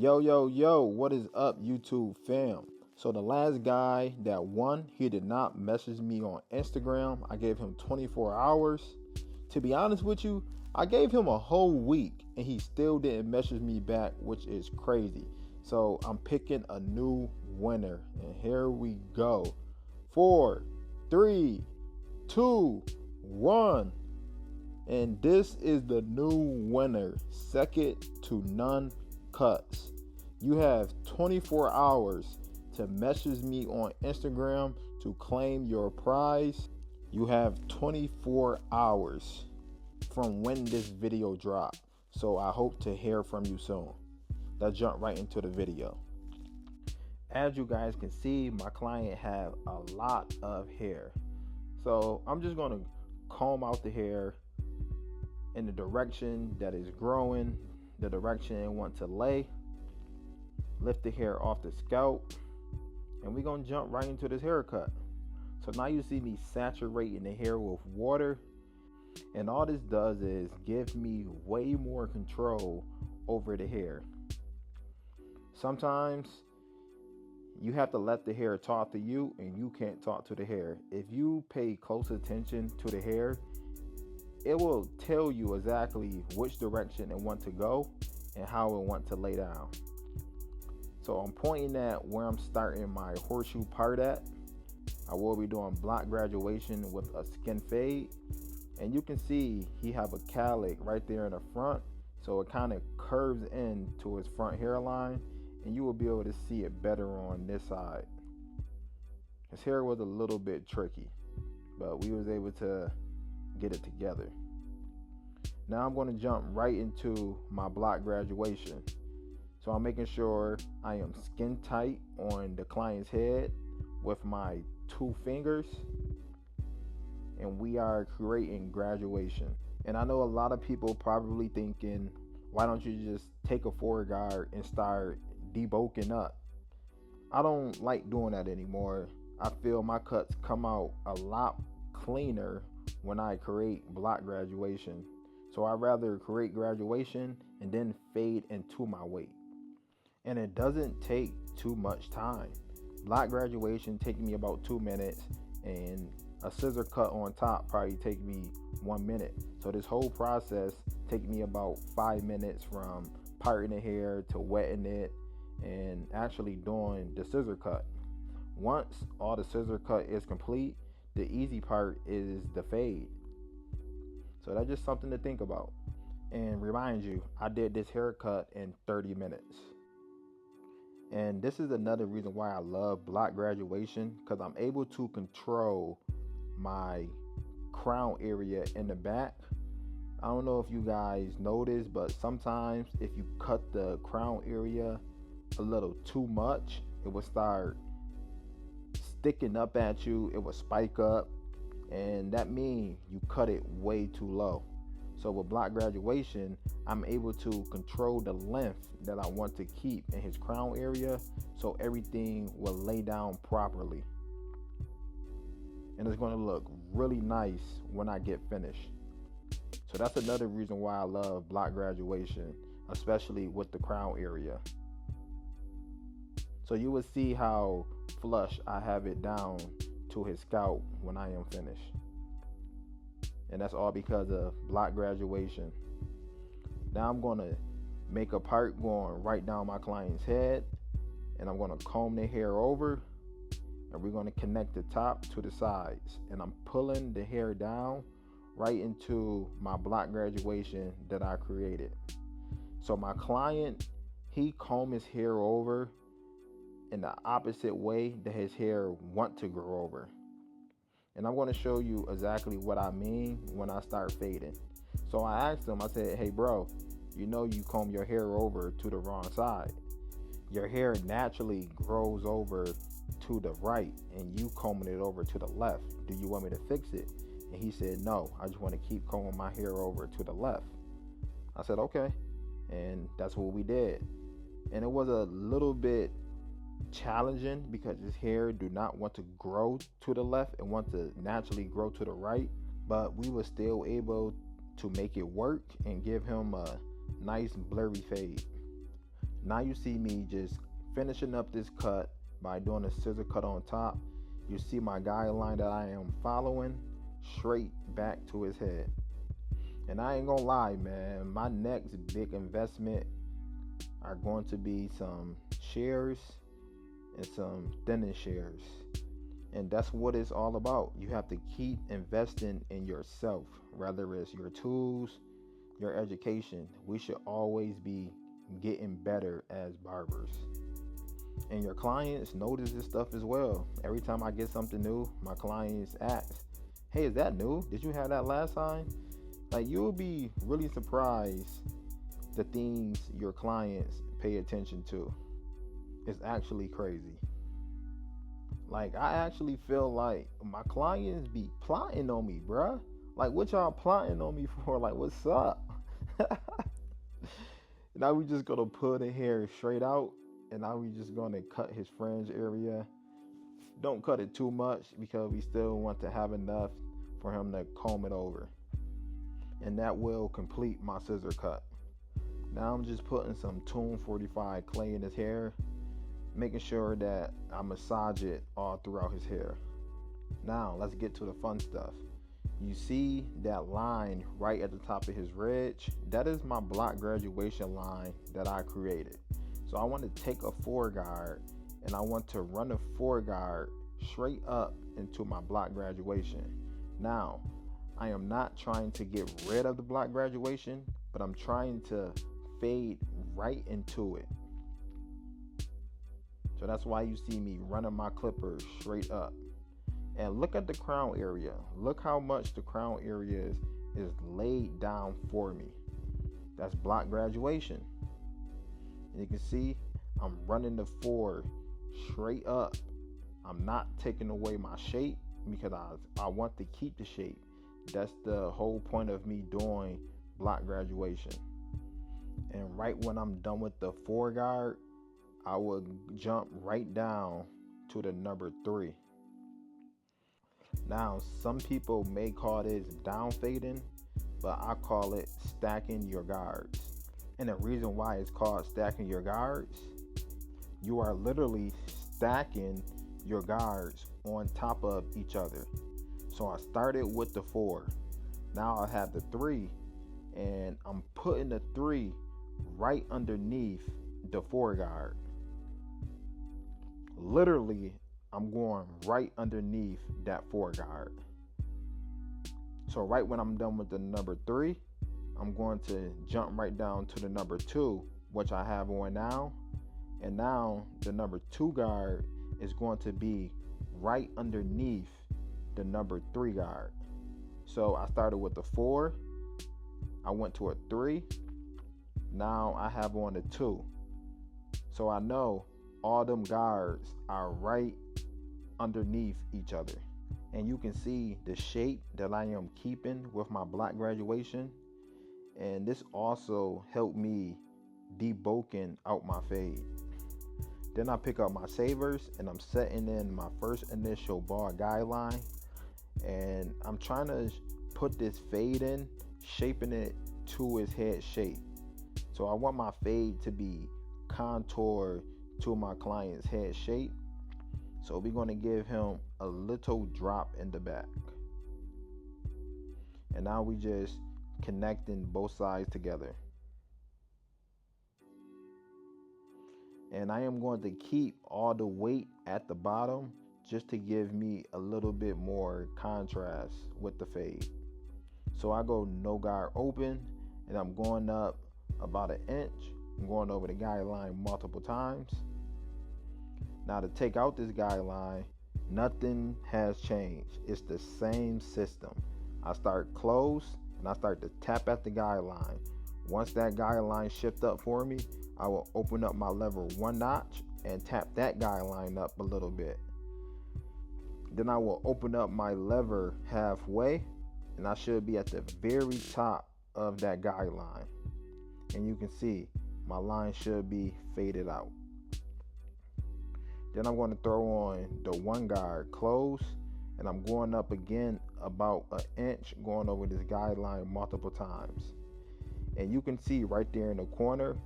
Yo, what is up, YouTube fam? So the last guy that won, he did not message me on Instagram. I gave him 24 hours. To be honest with you, I gave him a whole week and he still didn't message me back, which is crazy. So I'm picking a new winner and here we go. 4, 3, 2, 1. And this is the new winner, second to none cuts. You have 24 hours to message me on Instagram to claim your prize. You have 24 hours from when this video dropped. So I hope to hear from you soon. Let's jump right into the video. As you guys can see, my client have a lot of hair. So I'm just going to comb out the hair in the direction that is growing, the direction I want to lay. Lift the hair off the scalp, and we're gonna jump right into this haircut. So now you see me saturating the hair with water, and all this does is give me way more control over the hair. Sometimes you have to let the hair talk to you, and you can't talk to the hair. If you pay close attention to the hair, it will tell you exactly which direction it wants to go and how it wants to lay down. So I'm pointing at where I'm starting my horseshoe part at. I will be doing block graduation with a skin fade. And you can see he have a cowlick right there in the front. So it kind of curves in to his front hairline. And you will be able to see it better on this side. His hair was a little bit tricky, but we was able to get it together. Now I'm going to jump right into my block graduation. So I'm making sure I am skin tight on the client's head with my 2 fingers. And we are creating graduation. And I know a lot of people probably thinking, why don't you just take a foreguard and start debulking up? I don't like doing that anymore. I feel my cuts come out a lot cleaner when I create block graduation. So I'd rather create graduation and then fade into my weight. And it doesn't take too much time. Block graduation take me about 2 minutes, and a scissor cut on top probably take me 1 minute. So this whole process take me about 5 minutes from parting the hair to wetting it and actually doing the scissor cut. Once all the scissor cut is complete, the easy part is the fade. So that's just something to think about. And remind you, I did this haircut in 30 minutes. And this is another reason why I love block graduation, because I'm able to control my crown area in the back. I don't know if you guys notice, but sometimes if you cut the crown area a little too much, it will start sticking up at you. It will spike up, and that means you cut it way too low. So with block graduation, I'm able to control the length that I want to keep in his crown area, so everything will lay down properly. And it's going to look really nice when I get finished. So that's another reason why I love block graduation, especially with the crown area. So you will see how flush I have it down to his scalp when I am finished. And that's all because of block graduation. Now I'm going to make a part going right down my client's head, and I'm going to comb the hair over, and we're going to connect the top to the sides, and I'm pulling the hair down right into my block graduation that I created. So my client, he combed his hair over in the opposite way that his hair want to grow over. And I'm going to show you exactly what I mean when I start fading. So I asked him, I said, hey bro, you know you comb your hair over to the wrong side. Your hair naturally grows over to the right and you combing it over to the left. Do you want me to fix it? And he said, no, I just want to keep combing my hair over to the left. I said, okay. And that's what we did. And it was a little bit challenging because his hair do not want to grow to the left and want to naturally grow to the right, but we were still able to make it work and give him a nice blurry fade. Now you see me just finishing up this cut by doing a scissor cut on top. You see my guideline that I am following straight back to his head. And I ain't gonna lie, man, my next big investment are going to be some shares and some thinning shares. And that's what it's all about. You have to keep investing in yourself, whether it's your tools, your education. We should always be getting better as barbers. And your clients notice this stuff as well. Every time I get something new, my clients ask, hey, is that new? Did you have that last time? Like, you'll be really surprised the things your clients pay attention to. It's actually crazy. Like, I actually feel like my clients be plotting on me, bruh. Like, what y'all plotting on me for? Like, what's up? Now we just gonna pull the hair straight out, and now we just gonna cut his fringe area. Don't cut it too much because we still want to have enough for him to comb it over. And that will complete my scissor cut. Now I'm just putting some Tune 45 clay in his hair, making sure that I massage it all throughout his hair. Now let's get to the fun stuff. You see that line right at the top of his ridge? That is my block graduation line that I created. So I want to take a foreguard and I want to run a foreguard straight up into my block graduation. Now, I am not trying to get rid of the block graduation, but I'm trying to fade right into it. So that's why you see me running my clippers straight up. And look at the crown area. Look how much the crown area is laid down for me. That's block graduation. And you can see I'm running the four straight up. I'm not taking away my shape because I want to keep the shape. That's the whole point of me doing block graduation. And right when I'm done with the foreguard, I will jump right down to the number 3. Now, some people may call this down fading, but I call it stacking your guards. And the reason why it's called stacking your guards, you are literally stacking your guards on top of each other. So I started with the 4. Now I have the 3, and I'm putting the 3 right underneath the foreguard. Literally, I'm going right underneath that foreguard. So right when I'm done with the number 3, I'm going to jump right down to the number 2, which I have on now. And now the number 2 guard is going to be right underneath the number 3 guard. So I started with the 4, I went to a 3, now I have on the 2. So I know all them guards are right underneath each other. And you can see the shape that I am keeping with my block graduation. And this also helped me debulking out my fade. Then I pick up my savers and I'm setting in my first initial bar guideline. And I'm trying to put this fade in, shaping it to his head shape. So I want my fade to be contoured to my client's head shape. So we're going to give him a little drop in the back. And now we just connecting both sides together. And I am going to keep all the weight at the bottom just to give me a little bit more contrast with the fade. So I go no guard open and I'm going up about 1 inch. I'm going over the guideline multiple times. Now to take out this guideline, nothing has changed. It's the same system. I start close and I start to tap at the guideline. Once that guideline shift up for me, I will open up my lever 1 notch and tap that guideline up a little bit. Then I will open up my lever halfway and I should be at the very top of that guideline. And you can see my line should be faded out. Then I'm going to throw on the 1 guard close and I'm going up again about 1 inch, going over this guideline multiple times. And you can see right there in the corner,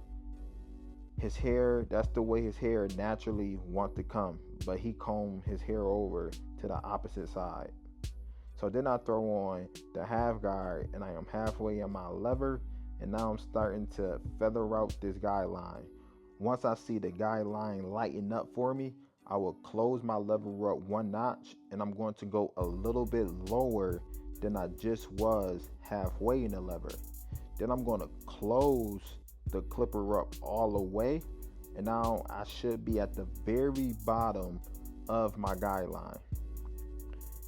His hair, that's the way his hair naturally want to come, but he combed his hair over to the opposite side. So then I throw on the half guard, and I am halfway in my lever, and now I'm starting to feather out this guideline. Once I see the guideline lighten up for me, I will close my lever up one notch, and I'm going to go a little bit lower than I just was halfway in the lever. Then I'm going to close the clipper up all the way, and now I should be at the very bottom of my guideline.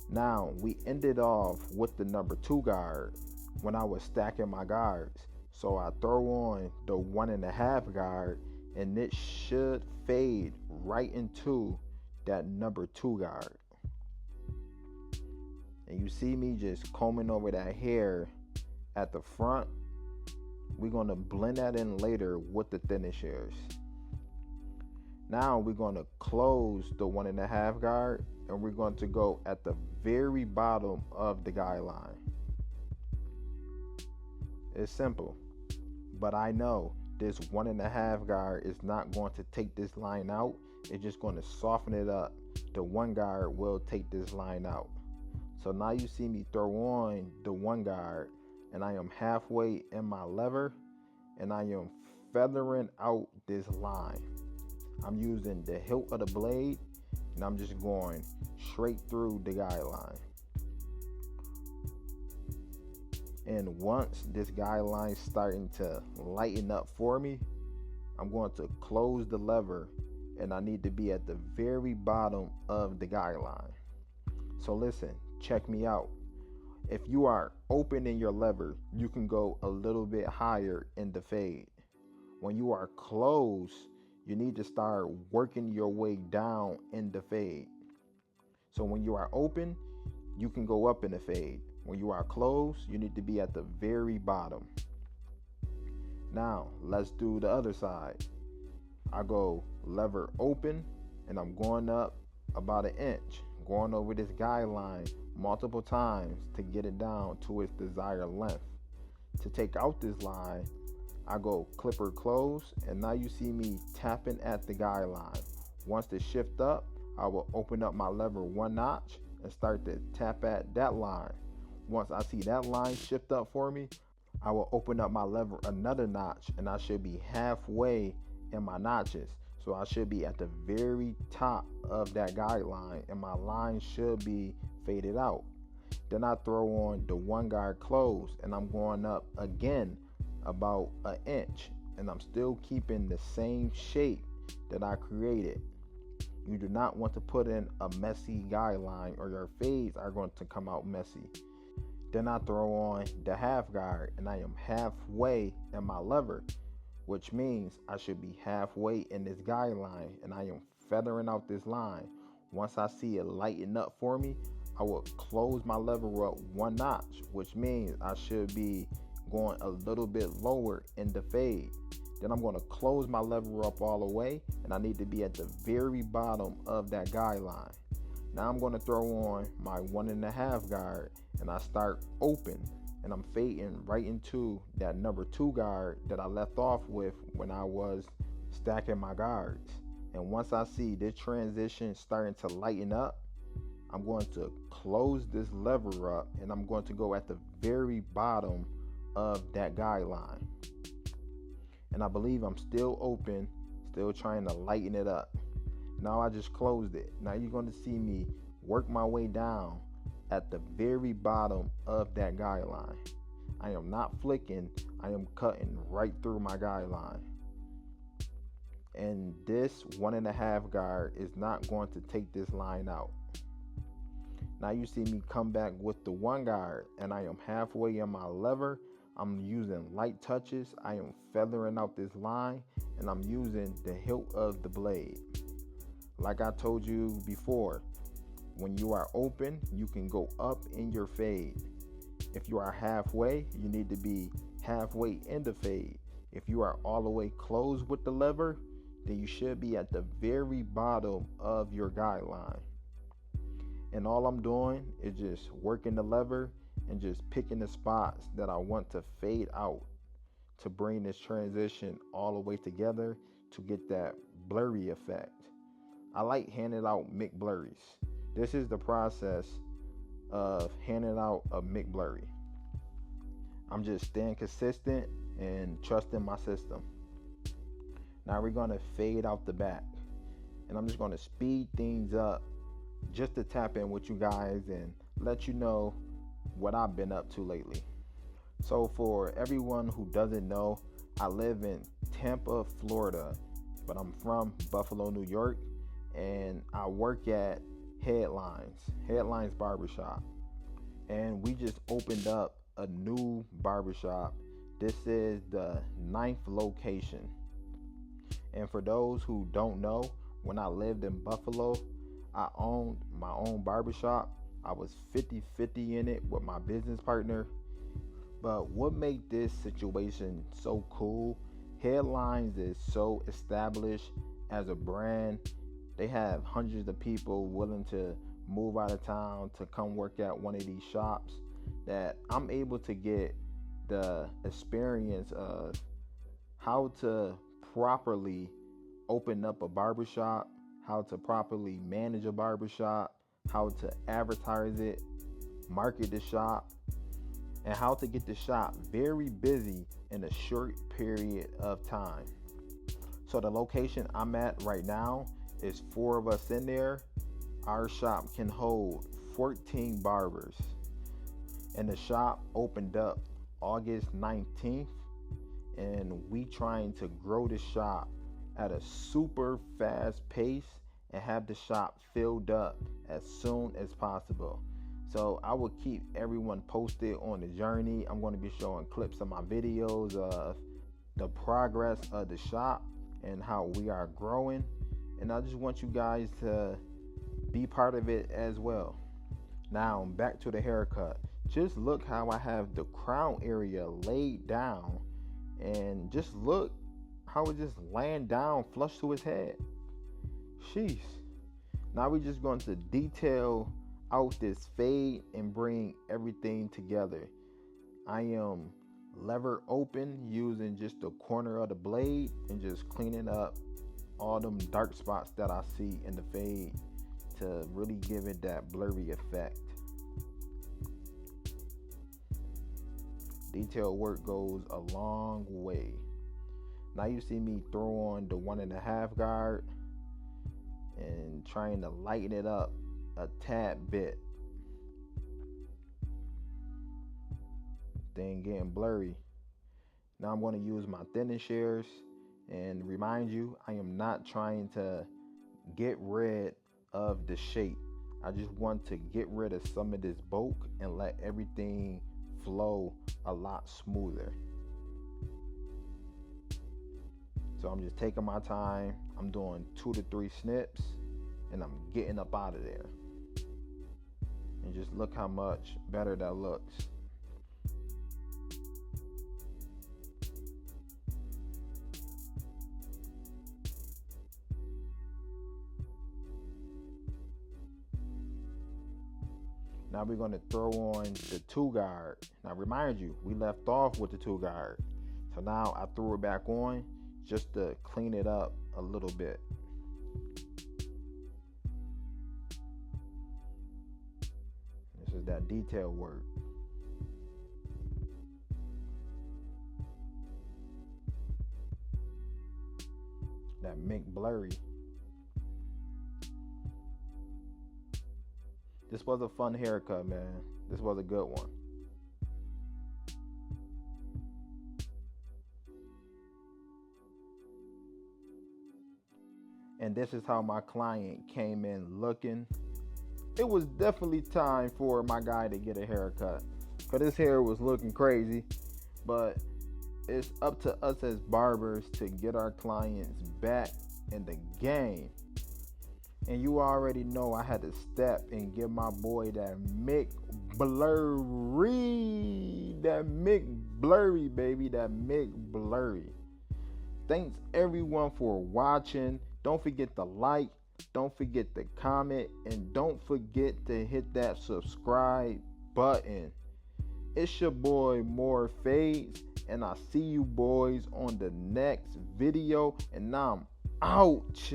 Now we ended off with the number 2 guard when I was stacking my guards. So I throw on the 1.5 guard, and it should fade right into that number 2 guard. And you see me just combing over that hair at the front. We're going to blend that in later with the thinnest hairs. Now we're going to close the 1.5 guard, and we're going to go at the very bottom of the guideline. It's simple, but I know this 1.5 guard is not going to take this line out. It's just going to soften it up. The 1 guard will take this line out. So now you see me throw on the 1 guard, and I am halfway in my lever, and I am feathering out this line. I'm using the hilt of the blade, and I'm just going straight through the guideline. And once this guideline starting to lighten up for me, I'm going to close the lever, and I need to be at the very bottom of the guideline. So listen, check me out. If you are open in your lever, you can go a little bit higher in the fade. When you are closed, you need to start working your way down in the fade. So when you are open, you can go up in the fade. When you are closed, you need to be at the very bottom. Now, let's do the other side. I go lever open, and I'm going up about 1 inch, going over this guideline multiple times to get it down to its desired length. To take out this line, I go clipper close, and now you see me tapping at the guideline. Once they shift up, I will open up my lever 1 notch and start to tap at that line. Once I see that line shift up for me, I will open up my lever another notch, and I should be halfway in my notches. So I should be at the very top of that guideline, and my line should be faded out. Then I throw on the 1 guard close, and I'm going up again about 1 inch, and I'm still keeping the same shape that I created. You do not want to put in a messy guideline, or your fades are going to come out messy. Then I throw on the half guard, and I am halfway in my lever, which means I should be halfway in this guideline, and I am feathering out this line. Once I see it lighten up for me, I will close my lever up 1 notch, which means I should be going a little bit lower in the fade. Then I'm going to close my lever up all the way, and I need to be at the very bottom of that guideline. Now I'm going to throw on my 1.5 guard, and I start open, and I'm fading right into that number 2 guard that I left off with when I was stacking my guards. And once I see this transition starting to lighten up, I'm going to close this lever up, and I'm going to go at the very bottom of that guideline. And I believe I'm still open, still trying to lighten it up. Now I just closed it. Now you're going to see me work my way down at the very bottom of that guideline. I am not flicking, I am cutting right through my guideline. And this 1.5 guard is not going to take this line out. Now you see me come back with the 1 guard, and I am halfway in my lever. I'm using light touches. I am feathering out this line, and I'm using the hilt of the blade. Like I told you before, when you are open, you can go up in your fade. If you are halfway, you need to be halfway in the fade. If you are all the way closed with the lever, then you should be at the very bottom of your guideline. And all I'm doing is just working the lever and just picking the spots that I want to fade out to bring this transition all the way together to get that blurry effect. I like handing out McBlurries. This is the process of handing out a McBlurry. I'm just staying consistent and trusting my system. Now we're going to fade out the back. And I'm just going to speed things up just to tap in with you guys and let you know what I've been up to lately. So for everyone who doesn't know, I live in Tampa, Florida, but I'm from Buffalo, New York, and I work at Headlines Barbershop. And we just opened up a new barbershop. This is the 9th location. And for those who don't know, when I lived in Buffalo, I owned my own barbershop. I was 50-50 in it with my business partner. But what made this situation so cool, Headlines is so established as a brand. They have hundreds of people willing to move out of town to come work at one of these shops, that I'm able to get the experience of how to properly open up a barbershop, how to properly manage a barbershop, how to advertise it, market the shop, and how to get the shop very busy in a short period of time. So the location I'm at right now is 4 of us in there. Our shop can hold 14 barbers. And the shop opened up August 19th, and we trying to grow the shop at a super fast pace and have the shop filled up as soon as possible. So I will keep everyone posted on the journey. I'm going to be showing clips of my videos of the progress of the shop and how we are growing. And I just want you guys to be part of it as well. Now back to the haircut. Just look how I have the crown area laid down, and just look how it just laying down flush to his head. Sheesh. Now we're just going to detail out this fade and bring everything together. I am lever open using just the corner of the blade and just cleaning up all them dark spots that I see in the fade to really give it that blurry effect. Detail work goes a long way. Now you see me throw on the 1.5 guard and trying to lighten it up a tad bit. Thing getting blurry. Now I'm going to use my thinning shears and remind you, I am not trying to get rid of the shape. I just want to get rid of some of this bulk and let everything flow a lot smoother. So I'm just taking my time. I'm doing 2 to 3 snips and I'm getting up out of there. And just look how much better that looks. Now we're going to throw on the 2 guard. Now remind you, we left off with the 2 guard. So now I threw it back on just to clean it up a little bit. This is that detail work. That make blurry. This was a fun haircut, man. This was a good one. And this is how my client came in looking. It was definitely time for my guy to get a haircut, because his hair was looking crazy. But it's up to us as barbers to get our clients back in the game. And you already know I had to step and give my boy that McBlurry. That McBlurry, baby. That McBlurry. Thanks everyone for watching. Don't forget to like. Don't forget to comment. And don't forget to hit that subscribe button. It's your boy More Fades. and I'll see you boys on the next video. And I'm out.